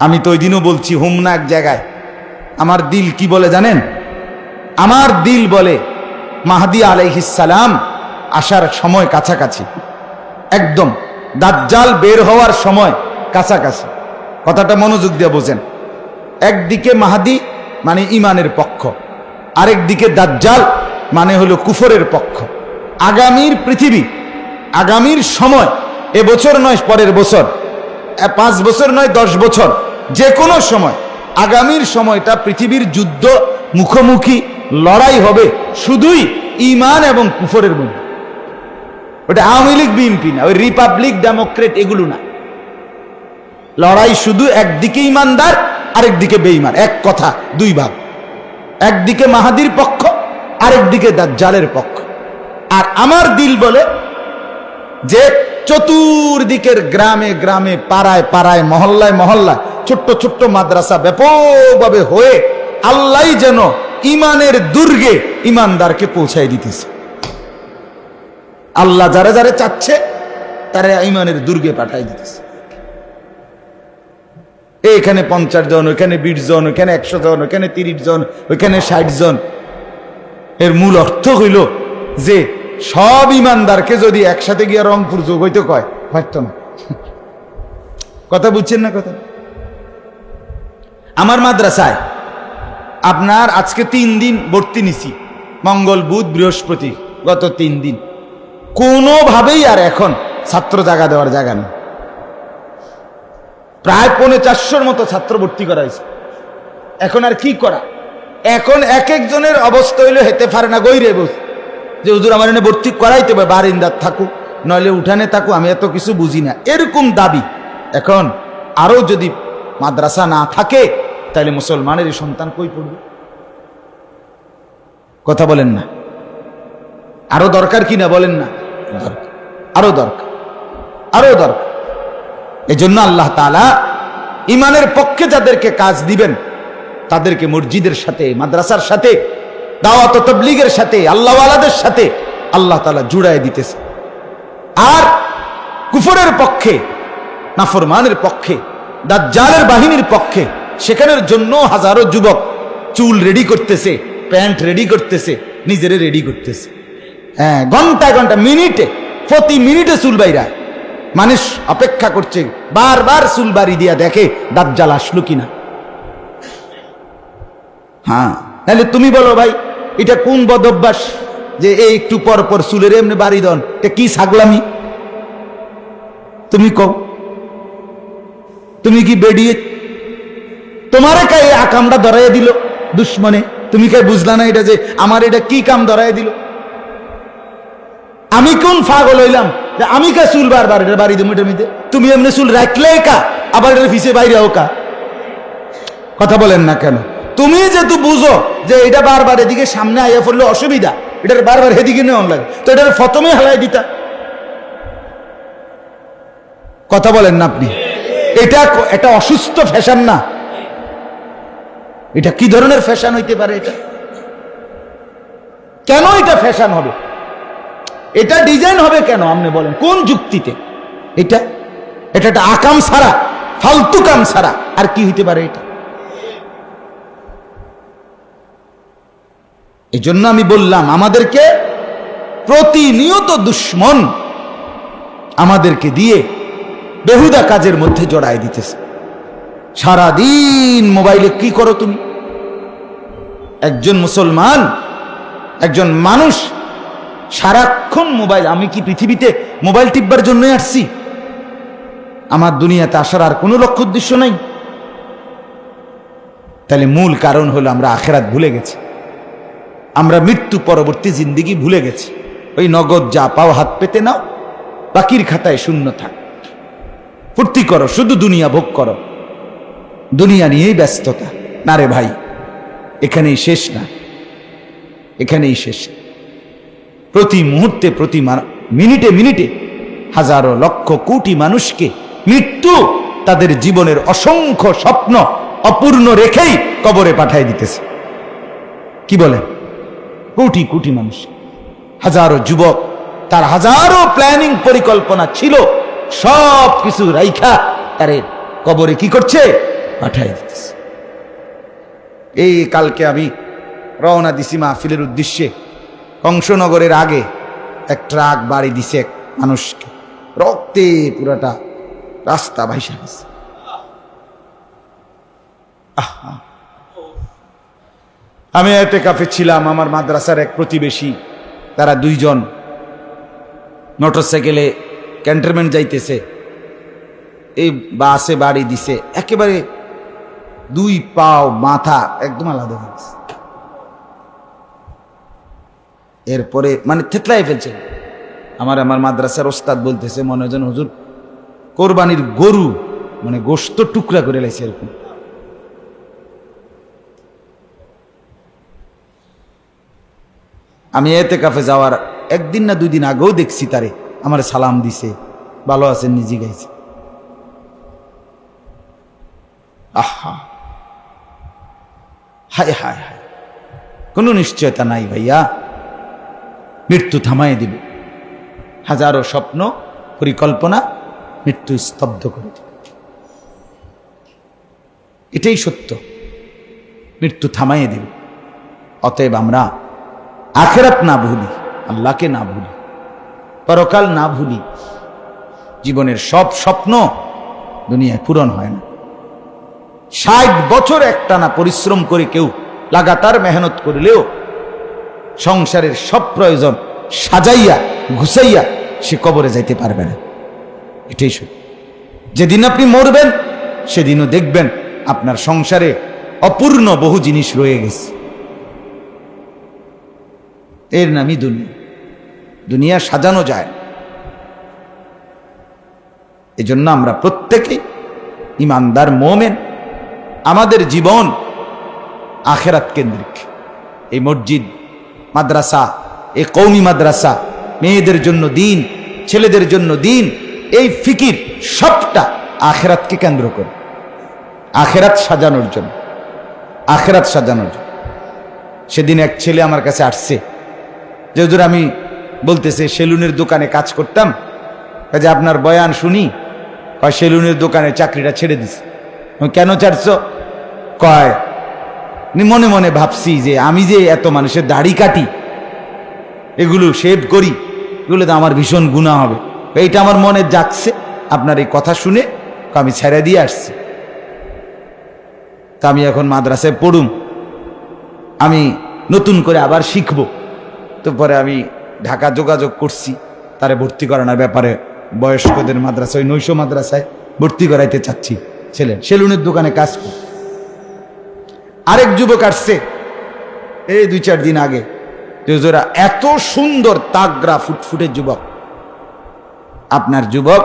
আমি তো ওই দিনও বলছি, হুমনা এক জায়গায়, আমার দিল কি বলে জানেন? আমার দিল বলে মাহদী আলাইহিস সালাম আসার সময় কাছাকাছি, একদম দাজ্জাল বের হওয়ার সময় কাছাকাছি। কথাটা মনোযোগ দিয়ে বোঝেন। একদিকে মাহদী মানে ইমানের পক্ষ, আরেক দিকে দাজ্জাল মানে হলো কুফরের পক্ষ। আগামীর পৃথিবী, আগামীর সময়, এবছর নয় পরের বছর, 5 বছর নয় 10 বছর, যে কোনো সময় আগামীর সময়টা পৃথিবীর যুদ্ধ, মুখোমুখি লড়াই হবে শুধুই ঈমান এবং কুফরের মধ্যে। ওটা আওয়ামী লীগ বিএনপি না, ওই রিপাবলিক ডেমোক্রেট এগুলো না। লড়াই শুধু একদিকে ইমানদার, আরেকদিকে বেঈমান, এক কথা দুই ভাগ। একদিকে মাহাদির পক্ষ, আরেকদিকে দাজ্জালের পক্ষ। আর আমার দিল বলে যে চতুর্দিকের গ্রামে গ্রামে, পাড়ায় পাড়ায়, মহল্লায় মহল্লায়, ছোট্ট ছোট্ট মাদ্রাসা ব্যাপকভাবে হয়ে আল্লাহ যেন ইমানের দুর্গে ইমানদারকে পৌঁছায় দিতেছে। আল্লাহ যারা যারা চাচ্ছে তারা ইমানের দুর্গে পাঠাই দিতেছে। এখানে 50 জন, ওইখানে 20 জন, ওইখানে 100 জন, ওইখানে 30 জন, ওইখানে 60 জন। এর মূল অর্থ হইল যে সব ইমানদারকে যদি একসাথে গিয়ে রংপুর যোগ হইতে কয়, হয়তো না। কথা বুঝছেন না? কথা আমার মাদ্রাসায় আপনার আজকে 3 দিন ভর্তি নিছি, মঙ্গল বুধ বৃহস্পতি, গত 3 দিন কোনোভাবেই আর এখন ছাত্র জায়গা দেওয়ার জায়গা নেই। প্রায় 450-র মতো ছাত্র ভর্তি করা হয়েছে। এখন আর কি করা? এখন এক একজনের অবস্থা হইলে হেতে পারে না, গইরে বস যে হুজুর আমার এনে ভর্তি করাইতে হবে, বারিন্দার থাকুক নইলে উঠানে থাকুক, আমি এত কিছু বুঝি না, এরকম দাবি। এখন আরো যদি মাদ্রাসা না থাকে তাহলে মুসলমানের সন্তান কই পড়বে? কথা বলেন না? আরো দরকার কিনা বলেন না? দরকার, আরো দরকার, আরো দরকার। এজন্য আল্লাহ তাআলা ইমানের পক্ষে যাদেরকে কাজ দিবেন তাদেরকে মসজিদের সাথে, মাদ্রাসার সাথে, দাওয়াত ও তাবলীগের সাথে, আল্লাহওয়ালাদের সাথে আল্লাহ তাআলা জুড়ায় দিতেছে। আর কুফরের পক্ষে, নাফরমানের পক্ষে, দাজ্জালের বাহিনীর পক্ষে, সেখানের জন্য হাজারো যুবক চুল রেডি করতেছে, প্যান্ট রেডি করতেছে, নিজেরে রেডি করতেছে। হ্যাঁ, ঘন্টায় ঘন্টা, মিনিটে, প্রতি মিনিটে চুল বাইরা মানুষ অপেক্ষা করছে, বারবার চুল বাড়ি দিয়া দেখে দাজ্জাল আসলো কিনা। হ্যাঁ, তাহলে তুমি বলো ভাই, এটা কোন বদ অভ্যাস যে এই একটু পর পর চুলের এমনি বাড়ি দন? এটা কি ছাগলামি? তুমি কও, তুমি কি বেডিয়ে তোমারে কে আকামটা ধরাইয়া দিল দুশ্মনে? তুমি কে বুঝলা না এটা যে আমার এটা কি কাম ধরাইয়া দিল? আমি কোন পাগল হইলাম যে আমি কে চুল বারবার এটা বাড়ি দেবো? এটার মধ্যে তুমি এমনি চুল রাখলে কা, আবার এটা ফিসে বাইরে হোক। কথা বলেন না কেন? তুমি যেহেতু বুঝো যে এটা বারবার এদিকে সামনে আইয়া পড়লে অসুবিধা, এটার বারবার এদিকে নেওয়া লাগে, তো এটার প্রথমে হালাই দিতা। কথা বলেন না আপনি? এটা একটা অসুস্থ ফ্যাশন না? এটা কি ধরনের ফ্যাশন হইতে পারে? এটা কেন এটা ফ্যাশন হবে? এটা ডিজাইন হবে কেন আপনি বলেন? কোন যুক্তিতে? এটা এটা একটা আকাম ছাড়া, ফালতু কাম ছাড়া আর কি হইতে পারে এটা? এই জন্য আমি বললাম, আমাদেরকে প্রতিনিয়ত দুশ্মন আমাদেরকে দিয়ে বেহুদা কাজের মধ্যে জড়ায় দিতেছে। সারাদিন মোবাইলে কি করো তুমি? একজন মুসলমান, একজন মানুষ সারাক্ষণ মোবাইল। আমি কি পৃথিবীতে মোবাইল টিপবার জন্যই আসছি? আমার দুনিয়াতে আসার আর কোনো লক্ষ্য উদ্দেশ্য নাই। তাহলে মূল কারণ হলো আমরা আখিরাত ভুলে গেছি, আমরা মৃত্যু পরবর্তী জিন্দেগি ভুলে গেছি। ওই নগদ যা পাও হাত পেতে নাও, বাকির খাতায় শূন্য থাক, ফুর্তি করো, শুধু দুনিয়া ভোগ করো, দুনিয়া নিয়েই ব্যস্ততা। না রে ভাই, এখানেই শেষ না, এখানেই শেষ। প্রতি মুহূর্তে, প্রতি মিনিটে মিনিটে হাজারো লক্ষ কোটি মানুষকে মৃত্যু তাদের জীবনের অসংখ্য স্বপ্ন অপূর্ণ রেখেই কবরে পাঠায় দিতেছে। কি বলেন? কোটি কোটি মানুষ, হাজারো যুবক, তার হাজারো প্ল্যানিং পরিকল্পনা ছিল, সব কিছু রাইখা তারে কবরে কি করছে? পাঠাই দিতেছে। এই কালকে আমি রওনা দিছি মাহফিলের উদ্দেশ্যে, কংসনগরের আগে এক ট্রাক বাড়ি দিছে এক মানুষকে, রক্তে পুরাটা রাস্তা ভাইসা গেছে। আমি এতেকাফে ছিলাম, আমার মাদ্রাসার এক প্রতিবেশী, তারা দুইজন মোটরসাইকেলে ক্যান্টনমেন্ট যাইতেছে, এই বাসে বাড়ি দিছে, একেবারে দুই পাও মাথা একদম আলাদা হয়ে গেছে। এরপরে মানে থেতলাই ফেলছে। আমার মাদ্রাসার ওস্তাদ বলতেছে মনে হয় যেন হুজুর কোরবানির গরু মানে গোশত টুকরা করে লাইছে এরকম। আমি এতেকাফে যাওয়ার একদিন না দুই দিন আগেও দেখছি তারে, আমার সালাম দিছে, ভালো আছেন নিজে গাইছে। আহা, হায় হায় হায়, কোনো নিশ্চয়তা নাই ভাইয়া, মৃত্যু থামাই দিবে। হাজারো স্বপ্ন পরিকল্পনা মৃত্যু স্তব্ধ করে দিবে, এটাই সত্য, মৃত্যু থামাই দিবে। অতএব আমরা আখিরাত না ভুলি, আল্লাহকে না ভুলি, পরকাল না ভুলি। জীবনের সব স্বপ্ন দুনিয়ায় পূরণ হয় না। 60 বছর একটানা পরিশ্রম করে কেউ লাগাতার মেহনত করলেও সংসারের সব প্রয়োজন সাজাইয়া ঘুষাইয়া সে কবরে যাইতে পারবে না, এটাই সত্য। যেদিন আপনি মরবেন সেদিনও দেখবেন আপনার সংসারে অপূর্ণ বহু জিনিস রয়ে গেছে। এর নামই দুনিয়া, দুনিয়া সাজানো যায়। এজন্য আমরা প্রত্যেকেই ইমানদার মোমেন, আমাদের জীবন আখিরাত কেন্দ্রিক। এই মসজিদ, মাদ্রাসা, এই কওমি মাদ্রাসা, মেয়েদের জন্য দিন, ছেলেদের জন্য দিন, এই ফিকির সবটা আখিরাতকে কেন্দ্র করে, আখিরাত সাজানোর জন্য, আখিরাত সাজানোর জন্য। সেদিন এক ছেলে আমার কাছে আসছে যে হুজুর আমি বলতেছে সেলুনের দোকানে কাজ করতাম, কাজে আপনার বয়ান শুনি, কয় সেলুনের দোকানে চাকরিটা ছেড়ে দিছে। কেন ছাড়ছ? কয় মনে মনে ভাবছি যে আমি যে এত মানুষের দাড়ি কাটি, এগুলো শেভ করি, এগুলো তো আমার ভীষণ গুনাহ হবে, এইটা আমার মনে জাগছে। আপনার এই কথা শুনে আমি ছেড়ে দিয়ে আসছি। তা আমি এখন মাদ্রাসায় পড়ুম, আমি নতুন করে আবার শিখব। তো পরে আমি ঢাকা যোগাযোগ করছি তারে ভর্তি করানোর ব্যাপারে, বয়স্কদের মাদ্রাসা, ওই নৈশ মাদ্রাসায় ভর্তি করাইতে চাচ্ছি ছেলে, সেলুনের দোকানে কাজ করে। আরেক যুবক আসছে এই 2-4 দিন আগে, হুজুরা এত সুন্দর তাগড়া ফুটফুটে যুবক, আপনার যুবক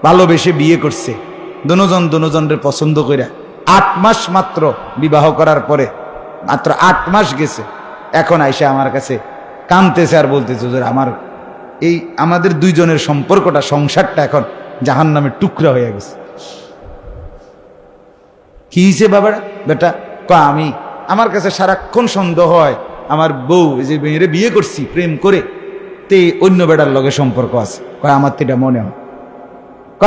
ভালোবেসে বিয়ে করছে, দুজনের পছন্দ করে 8 মাস মাত্র বিবাহ করার পরে, মাত্র 8 মাস গেছে, এখন আইসা আমার কাছে কাঁদতেছে আর বলতেছে হুজুর আমার এই আমাদের দুইজনের সম্পর্কটা, সংসারটা এখন জাহান্নামের টুকরা হয়ে গেছে। কি হয়েছে বাবারা বেটা? আমি আমার কাছে সারাক্ষণ সন্দেহ হয় আমার বউ যে মেয়েরে বিয়ে করছি প্রেম করে তে অন্য বেটার লগে সম্পর্ক আছে। আমার তো এটা মনে হয়।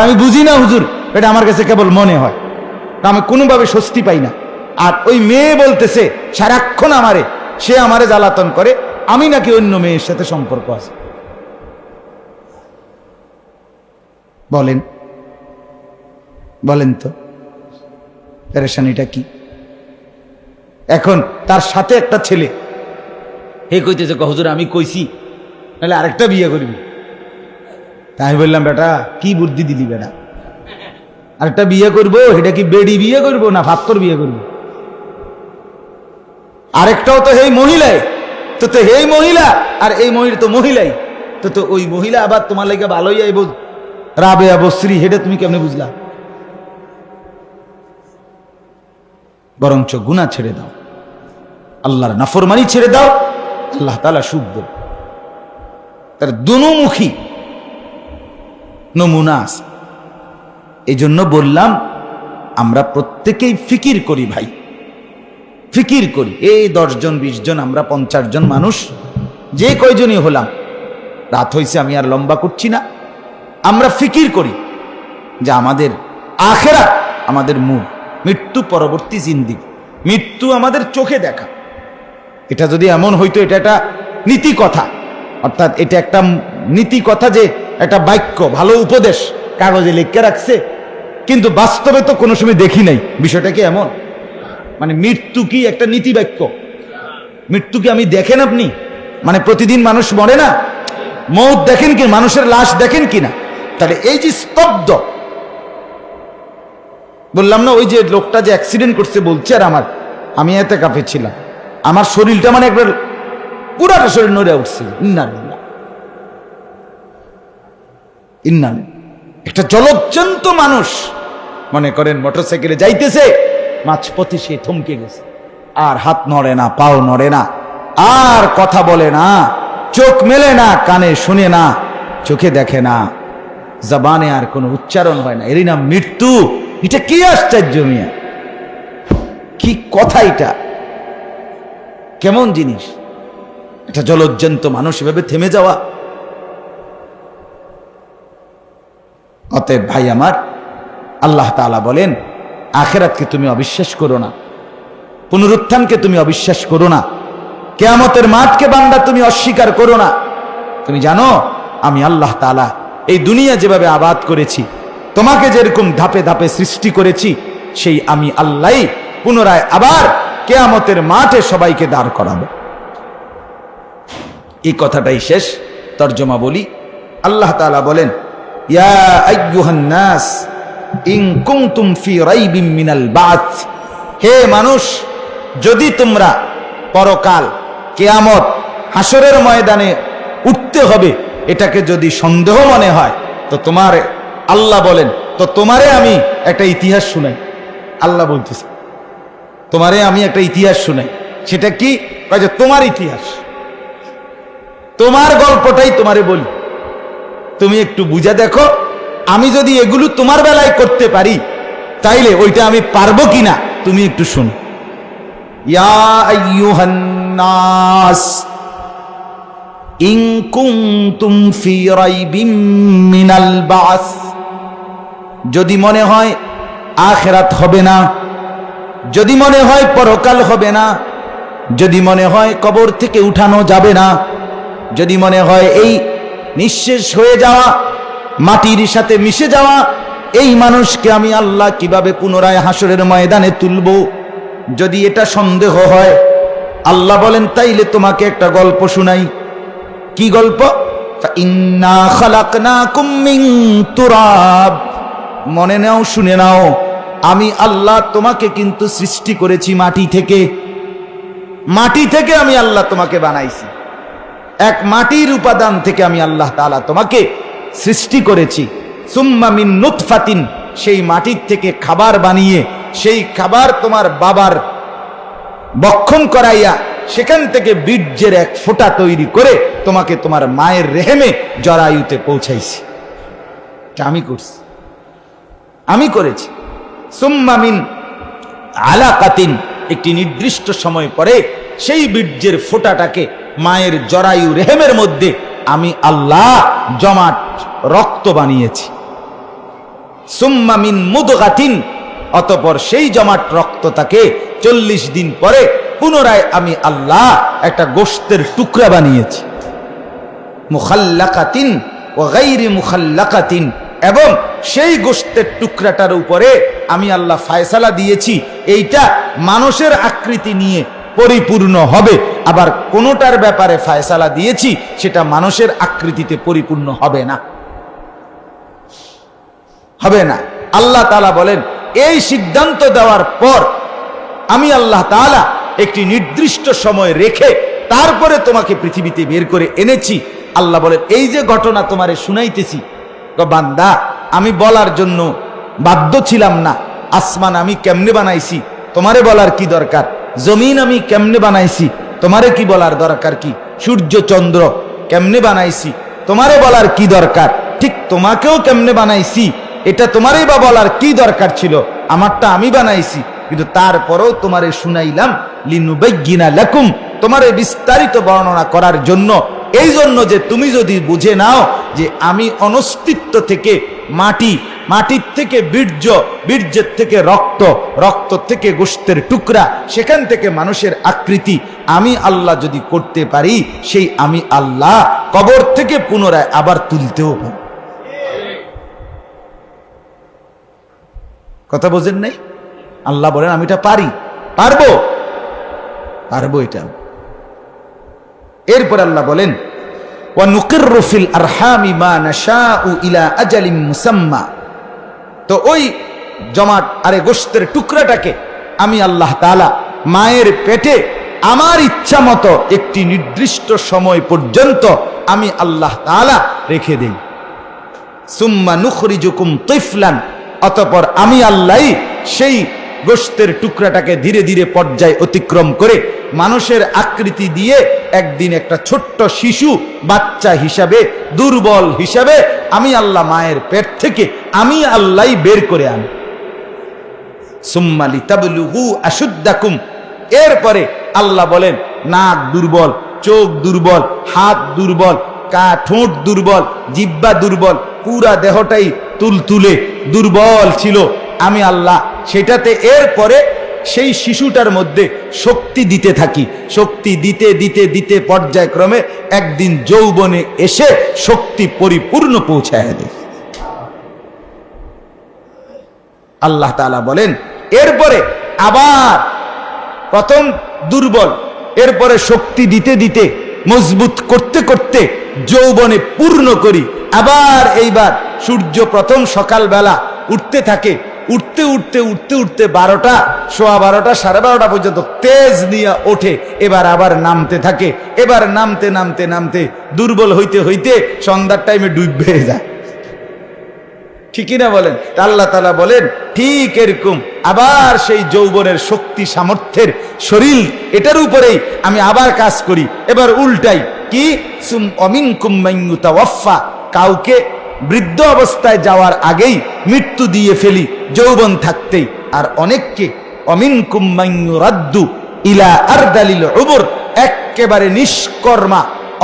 আমি বুঝি না হুজুর, এটা আমার কাছে কেবল মনে হয়, আমি কোনোভাবে স্বস্তি পাই না। আর ওই মেয়ে বলতেছে সারাক্ষণ আমারে, সে আমারে জ্বালাতন করে, আমি নাকি অন্য মেয়ের সাথে সম্পর্ক আছে। বলেন বলেন তো পেরেশানিটা কি? এখন তার সাথে একটা ছেলে হে কইতেছে হুজুর আমি কইছি নাহলে আরেকটা বিয়ে করবি। তাই বললাম বেটা কি বুদ্ধি দিলি বেটা, আরেকটা বিয়ে করবো, এটা কি বেডি বিয়ে করবো না ফাত্তর বিয়ে করবো? আরেকটাও তো এই মহিলাই, তো তো এই মহিলা আর এই মহিলা তো মহিলাই, তো তো ওই মহিলা আবার তোমার লাগে ভালোই আইব রাবেয়া বস্রী, হেটা তুমি কেমনে বুঝলা? বরঞ্চ গুনাহ ছেড়ে দাও, আল্লাহর নাফরমানি ছেড়ে দাও, আল্লাহ তাআলা সুখ দেন। তার দুমুখী নমুনা আছে। এই জন্য বললাম আমরা প্রত্যেকেই ফিকির করি ভাই, ফিকির করি। এই 10 জন 20 জন, আমরা 50 জন মানুষ, যে কয়জনই হলাম, রাত হয়েছে আমি আর লম্বা করছি না, আমরা ফিকির করি যে আমাদের আখিরাত আমাদের মূল, মৃত্যু পরবর্তী জিন্দেগি, মৃত্যু আমাদের চোখে দেখা। এটা যদি এমন হইতো এটা একটা নীতি কথা, অর্থাৎ এটা একটা নীতি কথা, যে একটা বাক্য, ভালো উপদেশ কাগজে লিখে রাখছে, কিন্তু বাস্তবে তো কোনো সময় দেখি নাই। বিষয়টা কি এমন? মানে মৃত্যু কি একটা নীতি বাক্য? মৃত্যু কি আমি দেখেন আপনি? মানে প্রতিদিন মানুষ মরে না? মৌত দেখেন কি? মানুষের লাশ দেখেন কিনা? তাহলে এই যে স্তব্ধ, বললাম না ওই যে লোকটা যে অ্যাক্সিডেন্ট করছে বলছে, আর আমি এতে কাফে ছিলাম, আমার শরীরটা মানে একবার পুরাটা শরীর নড়ে উঠছে। একটা জলজ্জন্ত মানুষ, মনে করেন মোটরসাইকেলে যাইতেছে, মাঝপথে সে থমকে গেছে, আর হাত নড়ে না, পাও নড়ে না, আর কথা বলে না, চোখ মেলে না, কানে শুনে না, চোখে দেখে না, জবানে আর কোনো উচ্চারণ হয় না, এরই নাম মৃত্যু। এটা কি আশ্চর্য মিয়া, কি কথা এটা, কেমন জিনিস? এটা জলজ্জন্ত মানুষ এভাবে থেমে যাওয়া। অতএব ভাই আমার, আল্লাহ তাআলা বলেন আখিরাতকে তুমি অবিশ্বাস করো না, পুনরুত্থানকে তুমি অবিশ্বাস করো না, কিয়ামতের মাঠকে বান্দা তুমি অস্বীকার করো না। তুমি জানো আমি আল্লাহ তাআলা এই দুনিয়া যেভাবে আবাদ করেছি, তোমাকে যেরকম ধাপে ধাপে সৃষ্টি করেছি, সেই আমি আল্লাহই পুনরায় আবার কিয়ামতের মাঠে সবাইকে দাঁড় করাবো। এই কথাটাই শেষ তরজমা বলি। আল্লাহ তাআলা বলেন, ইয়া আইয়ুহান নাস ইন কুনতুম ফি রাইবিন মিনাল বা'থ, হে মানুষ, যদি তোমরা পরকাল, কিয়ামত, হাসরের ময়দানে উঠতে হবে, এটাকে যদি সন্দেহ মনে হয়, তো তোমার আল্লাহ বলেন, তো তোমারে আমি একটা ইতিহাস শুনাই। আল্লাহ বলতেছে, তোমারে আমি একটা ইতিহাস শুনাই। সেটা কি? তোমার ইতিহাস, তোমার গল্পটাই তোমারে বলি, তুমি একটু বুঝে দেখো, আমি যদি এগুলো তোমার বেলায় করতে পারি, তাইলে ওইটা আমি পারবো কিনা তুমি একটু শোনো। ইয়া আইয়ুহান নাস ইন কুনতুম ফি রাইবিন মিনাল বা'স, যদি মনে হয় আখিরাত হবে না, যদি মনে হয় পরকাল হবে না, যদি মনে হয় কবর থেকে উঠানো যাবে না, যদি মনে হয় এই নিঃশেষ হয়ে যাওয়া, মাটির সাথে মিশে যাওয়া এই মানুষকে আমি আল্লাহ কিভাবে পুনরায় হাসরের ময়দানে তুলব, যদি এটা সন্দেহ হয়, আল্লাহ বলেন তাইলে তোমাকে একটা গল্প শুনাই। কি গল্প? ইন্না খালাকনাকুম মিন তুরাব, মনে নাও, শুনে নাও, আমি আল্লাহ তোমাকে কিন্তু সৃষ্টি করেছি মাটি থেকে। মাটি থেকে আমি আল্লাহ তোমাকে বানাইছি, এক মাটির উপাদান থেকে আমি আল্লাহ তাআলা তোমাকে সৃষ্টি করেছি। সুম্মা মিন নুতফাতিন, সেই মাটির থেকে খাবার বানিয়ে, সেই খাবার তোমার বাবার বক্ষণ করাইয়া, সেখান থেকে বীর্যের এক ফোঁটা তৈরি করে তোমাকে তোমার মায়ের রেহেমে জরায়ুতে পৌঁছাইছি। এটা আমি করছি, আমি করেছি। সুম্মা মিন আলাকাতিন, একটি নির্দিষ্ট সময় পরে সেই বীর্যের ফোঁটাটাকে মায়ের জরায়ু রেহেমের মধ্যে আমি আল্লাহ জমাট রক্ত বানিয়েছি। সুম্মা মিন মুদগাতিন, অতঃপর সেই জমাট রক্তটাকে 40 দিন পরে পুনরায় আমি আল্লাহ একটা গোশতের টুকরা বানিয়েছি। মুখাল্লাকাতিন ওয়া গায়রি মুখাল্লাকাতিন, এবং সেই গোশতের টুকরাটার উপরে আমি আল্লাহ ফয়সালা দিয়েছি এইটা মানুষের আকৃতি নিয়ে পরিপূর্ণ হবে, আবার কোনোটার ব্যাপারে ফয়সালা দিয়েছি সেটা মানুষের আকৃতিতে পরিপূর্ণ হবে না, হবে না। আল্লাহ তাআলা বলেন, এই সিদ্ধান্ত দেওয়ার পর আমি আল্লাহ তাআলা একটি নির্দিষ্ট সময় রেখে তারপরে তোমাকে পৃথিবীতে বের করে এনেছি। আল্লাহ বলেন, এই যে ঘটনা তোমারে শুনাইতেছি, তো বান্দা আমি বলার জন্য বাধ্য ছিলাম না। আসমান আমি কেমনে বানাইছি তোমারে বলার কি দরকার? জমিন আমি কেমনে বানাইছি তোমারে কি বলার দরকার কি? সূর্য চন্দ্র কেমনে বানাইছি তোমারে বলার কি দরকার? ঠিক তোমাকেও কেমনে বানাইছি এটা তোমারই বা বলার কি দরকার ছিল? আমারটা আমি বানাইছি, কিন্তু তারপরেও তোমারে শুনাইলাম লিনুবাইয়িনা লাকুম, তোমারে বিস্তারিত বর্ণনা করার জন্য। এই জন্য যে তুমি যদি বুঝে নাও যে আমি অনস্তিত্ব থেকে মাটি, মাটির থেকে বীর্য, বীর্যের থেকে রক্ত, রক্ত থেকে গোশতের টুকরা, সেখান থেকে মানুষের আকৃতি আমি আল্লাহ যদি করতে পারি, সেই আমি আল্লাহ কবর থেকে পুনরায় আবার তুলতেও পারি। কথা বোঝেন নাই? আল্লাহ বলেন আমি এটা পারি, পারবো, পারবো এটা। এরপর আল্লাহ বলেন ওয়া নুকিররু ফিল আরহামি মা নাশাউ ইলা আজালিম মুসাম্মা। তো ওই জমাট আরে গোশতের টুকরাটাকে আমি আল্লাহ তাআলা মায়ের পেটে আমার ইচ্ছা মতো একটি নির্দিষ্ট সময় পর্যন্ত আমি আল্লাহ তাআলা রেখে দেই। সুম্মা নুখরিজুকুম তিফলান, অতঃপর আমি আল্লাহ সেই গোশতের টুকরাটাকে ধীরে ধীরে পর্যায় অতিক্রম করে মানুষের আকৃতি দিয়ে একদিন একটা ছোট্ট শিশু বাচ্চা হিসাবে, দুর্বল হিসাবে আমি আল্লাহ মায়ের পেট থেকে আমি আল্লাহ বের করে আনি। সুম্মা লিতাবলুগু আশুদ্দাকুম, এরপরে আল্লাহ বলেন নাক দুর্বল, চোখ দুর্বল, হাত দুর্বল, ঠোঁট দুর্বল, জিহ্বা দুর্বল, পুরা দেহটাই তুলতুলে দুর্বল ছিল। আমি আল্লাহ সেটাতে এরপরে সেই শিশুটার মধ্যে শক্তি দিতে থাকি, শক্তি দিতে দিতে দিতে পর্যায়ক্রমে একদিন যৌবনে এসে শক্তি পরিপূর্ণ পৌঁছায় দেয়। আল্লাহ তাআলা বলেন এরপরে আবার প্রথম দুর্বল, এরপরে শক্তি দিতে দিতে মজবুত করতে করতে যৌবনে পূর্ণ করি। আবার এইবার সূর্য প্রথম সকালবেলা উঠতে থাকে, উঠতে উঠতে উঠতে উঠতে 12টা, সোয়া 12টা, সাড়ে 12টা পর্যন্ত তেজ নিয়ে ওঠে, এবার আবার নামতে থাকে, এবার নামতে নামতে নামতে দুর্বল হইতে হইতে সন্ধ্যার টাইমে ডুবে যায়। ঠিকই না বলেন? আল্লাহ তাআলা বলেন ঠিক এরকম আবার সেই যৌবনের শক্তি সামর্থ্যের শরীর, এটার উপরেই আমি আবার কাজ করি। এবার উল্টাই কি, সুম অমিনকুম মান ইউতাওয়াফা, কাউকে বৃদ্ধ অবস্থায় যাওয়ার আগেই মৃত্যু দিয়ে ফেলি যৌবন থাকতেই, আর অনেককে অমিনকুম মান ইউরাদ্দু ইলা আরদালিল উমর, একেবারে নিষ্কর্মা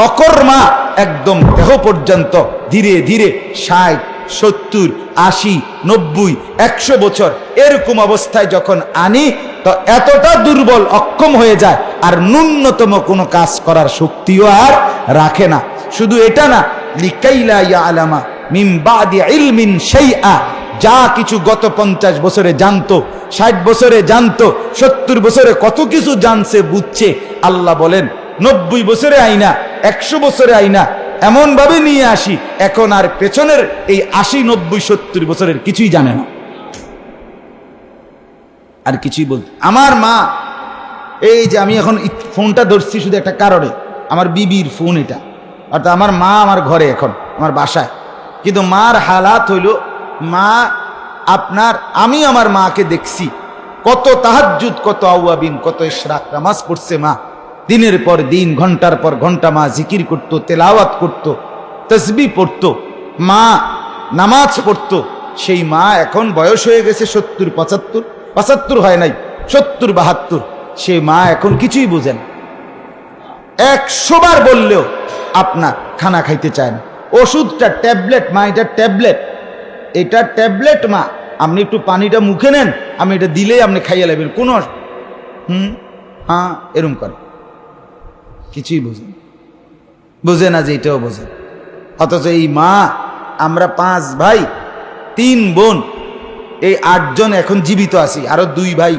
অকর্মা একদম দেহ পর্যন্ত ধীরে ধীরে 60, 70, 80, 90, 100 বছর এরকম অবস্থায় যখন আনি, তো এতটা দুর্বল অক্ষম হয়ে যায় আর ন্যূনতম কোনো কাজ করার শক্তিও আর রাখে না। শুধু এটা না, লিকাইলা ইয়ালামা মিন বাদি ইলমিন শাইআ, যা কিছু গত 50 বছরে জানতো, 60 বছরে জানতো, 70 বছরে কত কিছু জানছে বুঝছে, আল্লাহ বলেন 90 বছরে আইনা, 100 বছরে আইনা এমন ভাবে নিয়ে আসি, এখন আর পেছনের এই 80, 90, 70 বছরের কিছুই জানে না, আর কিছুই বলতে। আমার মা, এই যে আমি এখন ফোনটা ধরছি শুধু একটা কারণে, আমার বিবির ফোন এটা, অর্থাৎ আমার মা আমার ঘরে এখন আমার বাসায়, কিন্তু মার হালাত হইল, মা আপনার, আমি আমার মাকে দেখছি কত তাহাজ্জুদ, কত আওয়াবিন, কত ইশরাক নামাজ পড়ছে মা, দিনের পর দিন, ঘন্টার পর ঘন্টা মা জিকির করত, তেলাওয়াত করত, তসবিহ পড়ত, মা নামাজ পড়ত। সেই মা এখন বয়স হয়ে গেছে 70, 75, 75 হয় নাই, 70, 72। সেই মা এখন কিছুই বোঝেন, 100 বার বললেও আপনার খানা খাইতে চায় না। ওষুধটা ট্যাবলেট, মা এটা ট্যাবলেট, এটা ট্যাবলেট মা, আপনি একটু পানিটা মুখে নেন, আমি এটা দিলেই আপনি খাইয়ে লাগবেন, কোনো হ্যাঁ এরম করে, কিছুই বোঝে না যে এটাও বোঝে। অথচ এই মা, আমরা 5 ভাই 3 বোন, এই 8 জন এখন জীবিত আছি, আরো 2 ভাই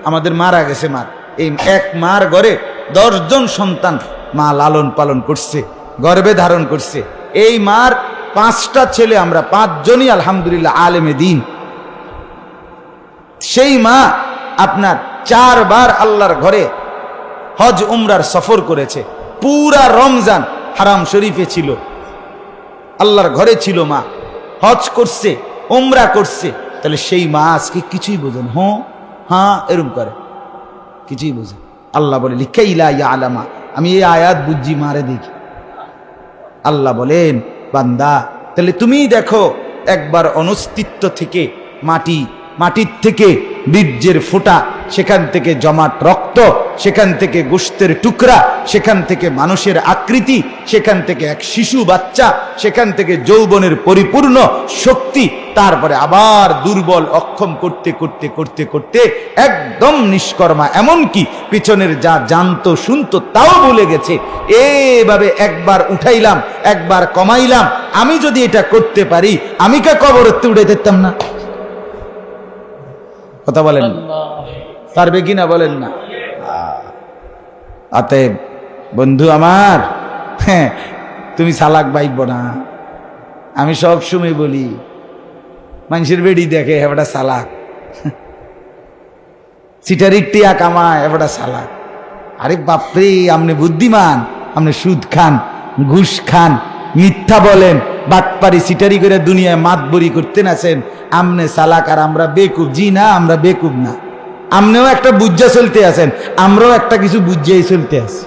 আমাদের মারা গেছে। মার এই এক মার ঘরে 10 জন সন্তান মা লালন পালন করছে, গর্ভে ধারণ করছে। এই মার 5টা ছেলে, আমরা 5 জনই আলহামদুলিল্লাহ আলেমে দ্বীন। সেই মা আপনার 4 বার আল্লাহর ঘরে হজ উমরার সফর করেছে, পুরা রমজান হারাম শরীফে ছিল, আল্লাহর ঘরে ছিল মা, হজ করছে, উমরা করছে। তাহলে সেই মা আজকে কিছুই বোঝেন, হ্যাঁ এরকম করে, কিছুই বোঝেন। আল্লাহ বলে লিকাইলা ইয়ালামা, আমি এই আয়াত বুঝি মারে দেখি। আল্লাহ বলেন বান্দা, তাহলে তুমি দেখো একবার অনস্তিত্ব থেকে মাটির থেকে বীর্যের ফোঁটা, সেখান থেকে জমাট রক্ত, সেখান থেকে গোশতের টুকরা, সেখান থেকে মানুষের আকৃতি, সেখান থেকে এক শিশু বাচ্চা, সেখান থেকে যৌবনের পরিপূর্ণ শক্তি, তারপরে আবার দুর্বল অক্ষম করতে করতে করতে করতে একদম নিষ্কর্মা, এমনকি পিছনের যা জানতো শুনতো তাও ভুলে গেছে। এভাবে একবার উঠাইলাম, একবার কমাইলাম। আমি যদি এটা করতে পারি, আমি কা কবরতে উঠে দিতাম না? কথা বলেন, পারবে কিনা বলেন না? অতএব বন্ধু আমার, হ্যাঁ, তুমি চালাক বাইব না। আমি সব সময় বলি, মানুষের বেড়ি দেখে এবারটা চালাক, সিটারির টিয়া কামায় এবারটা চালাক। আরে বাপরে, আপনি বুদ্ধিমান, আপনি সুদ খান, ঘুষ খান, মিথ্যা বলেন, বাটপারি সিটারি করে দুনিয়ায় মাতবরি করতে আছেন, আমনে চালাক আর আমরা বেকুব? জি না, আমরা বেকুব না। আমনেও একটা বুঝা চলতে আছেন, আমরাও একটা কিছু বুঝাই চলতে আছি।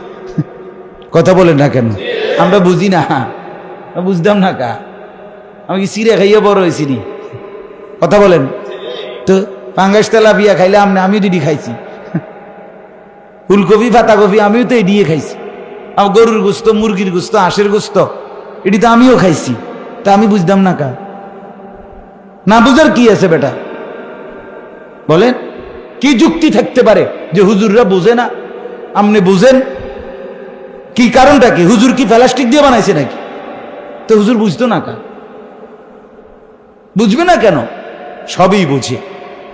কথা বলেন না কেন? আমরা বুঝি না, বুঝতাম না কা? আমি কি চিড়ে খাইয়ে বড় হয়েছি নি? কথা বলেন তো। পাঙ্গাস তেলাপিয়া খাইলে আমিও দিদি খাইছি, ফুলকপি পাতাকপি আমিও তো এডিয়ে খাইছি, আমার গরুর গোস্ত, মুরগির গোস্ত, হাঁসের গোস্ত এটি তো আমিও খাইছি। তা আমি বুঝতাম না কা? না বুঝার কি আছে বেটা? বলেন, কি যুক্তি থাকতে পারে যে হুজুররা বোঝে না, আপনি বুঝেন? কি কারণটা কি? হুজুর কি প্লাস্টিক দিয়ে বানাইছে নাকি? তো হুজুর বুঝতো না কা? বুঝবে না কেন? সবই বুঝে,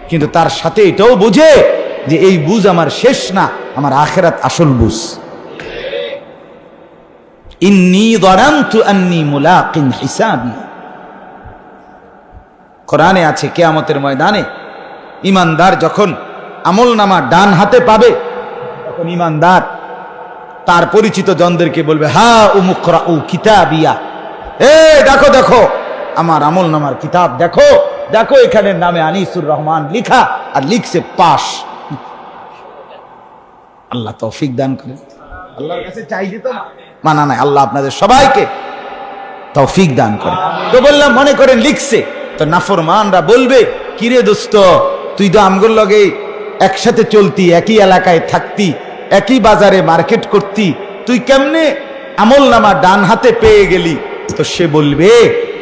কিন্তু তার সাথে এটাও বোঝে যে এই বুঝ আমার শেষ না, আমার আখিরাত আসল বুঝ। ইন্নী যানানতু আন্নী মুলাকিন হিসাবি। কোরআনে আছে, কিয়ামতের ময়দানে ইমানদার যখন আমলনামা ডান হাতে পাবে, তখন ইমানদার তার পরিচিত জনদেরকে বলবে, হা উমুকরাউ কিতাবিয়া, এ দেখো দেখো আমার আমলনামার কিতাব দেখো, দেখো এখানে নামে আনিসুর রহমান লিখা, আর লিখছে পাশ। আল্লাহ তৌফিক দান করেন। আল্লাহর কাছে চাই দিত মানা নাই, আল্লাহ আপনাদের সবাইকে তৌফিক দান করে। তো বললাম, মনে করেন লিখছে, তো নাফরমানরা বলবে, কিরে দোস্ত, তুই তো আমগুর লগে একসাথে চলতি, একই এলাকায় থাকতি, একই বাজারে মার্কেট করতি, তুই কেমনে আমলনামা ডান হাতে পেয়ে গেলি? তো সে বলবে,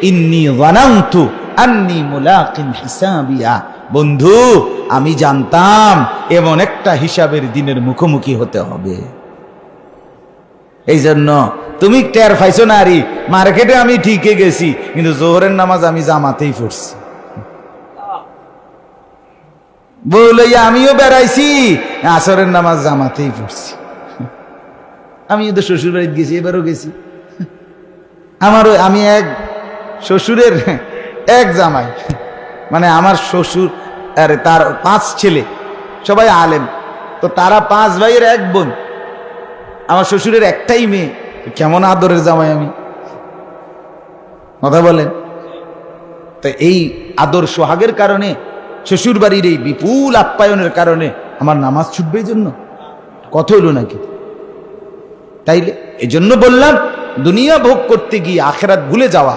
ইন্নী যানানতু আন্নী মুলাকিন হিসাবিয়া, বন্ধু আমি জানতাম এমন একটা হিসাবের দিনের মুখোমুখি হতে হবে, এই জন্য তুমি টের পাইছো না। আরে মার্কেটে আমি ঠিকই গেছি, কিন্তু জোহরের নামাজ আমি জামাতেই পড়ছি। বলে আমিও বেড়াইছি, আসরের নামাজ জামাতেই পড়ছি। আমি তো শ্বশুর বাড়িতে গেছি, এবারও গেছি। আমি এক শ্বশুরের এক জামাই, মানে আমার শ্বশুর আর তার 5 ছেলে, সবাই আলেম, তো তারা 5 ভাইয়ের এক বোন, আমার শ্বশুরের একটাই মেয়ে। কেমন আদরের জামাই আমি, কথা বলেন তো। এই আদর সোহাগের কারণে, শ্বশুর বাড়ির এই বিপুল আপ্যায়নের কারণে আমার নামাজ ছুটবে, এই জন্য কথা হইল নাকি? তাইলে এই জন্য বললাম, দুনিয়া ভোগ করতে গিয়ে আখেরাত ভুলে যাওয়া,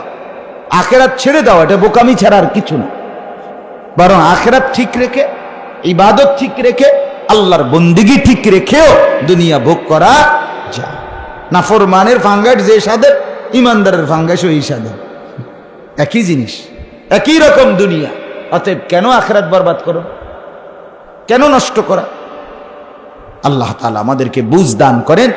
আখেরাত ছেড়ে দেওয়া, এটা বোকামি ছাড়া আর কিছু না। বরং আখেরাত ঠিক রেখে, ইবাদত ঠিক রেখে, আল্লাহর বন্দেগী ঠিক রেখেও দুনিয়া ভোগ করা যায়। নাফরমানের ফাঙ্গাস যে স্বাদের, ইমানদারের ফাঙ্গাস ওই স্বাদের, একই জিনিস, একই রকম দুনিয়া। অতএব কেন আখেরাত বরবাদ করো? কেন নষ্ট করা? আল্লাহ তাআলা আমাদেরকে বুঝ দান করেন।